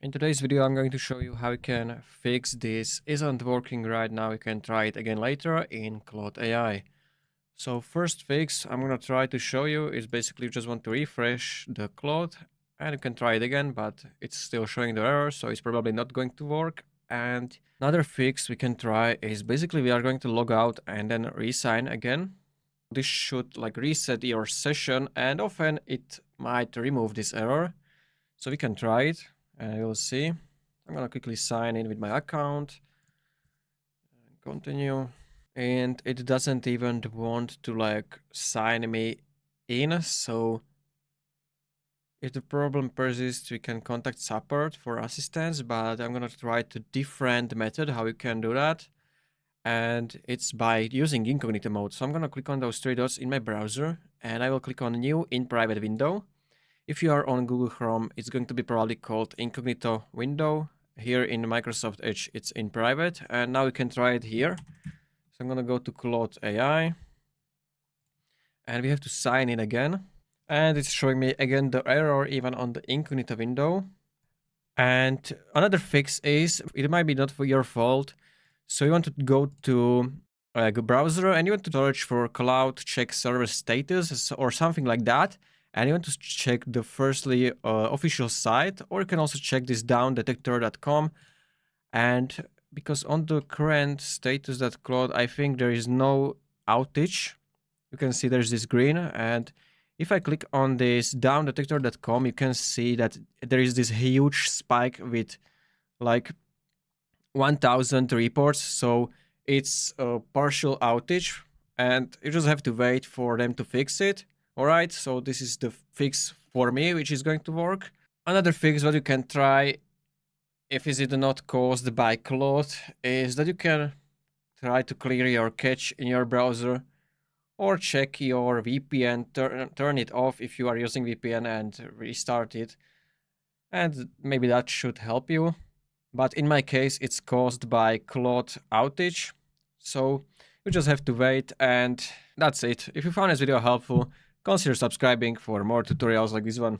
In today's video, I'm going to show you how you can fix this isn't working right now. You can try it again later in Claude AI. So first fix I'm going to try to show you is basically you just want to refresh the Claude and you can try it again, but it's still showing the error, so it's probably not going to work. And another fix we can try is basically we are going to log out and then re-sign again. This should like reset your session and often it might remove this error. So we can try it. And you'll see. I'm gonna quickly sign in with my account. Continue. And it doesn't even want to like sign me in. So if the problem persists, we can contact support for assistance, but I'm gonna try to different method how you can do that. And it's by using incognito mode. So I'm gonna click on those three dots in my browser and I will click on new in private window. If you are on Google Chrome, it's going to be probably called incognito window. Here in Microsoft Edge, it's in private. And now you can try it here. So I'm going to go to Claude AI. And we have to sign in again. And it's showing me again the error even on the incognito window. And another fix is, it might be not for your fault. So you want to go to a browser and you want to search for cloud check server status or something like that. And you want to check the firstly official site, or you can also check this DownDetector.com. And because on the current status.cloud, I think there is no outage. You can see there's this green. And if I click on this DownDetector.com, you can see that there is this huge spike with like 1000 reports. So it's a partial outage and you just have to wait for them to fix it. Alright, so this is the fix for me, which is going to work. Another fix that you can try, if is it not caused by Claude, is that you can try to clear your cache in your browser or check your VPN, turn it off if you are using VPN and restart it. And maybe that should help you. But in my case, it's caused by Claude outage. So you just have to wait and that's it. If you found this video helpful, consider subscribing for more tutorials like this one.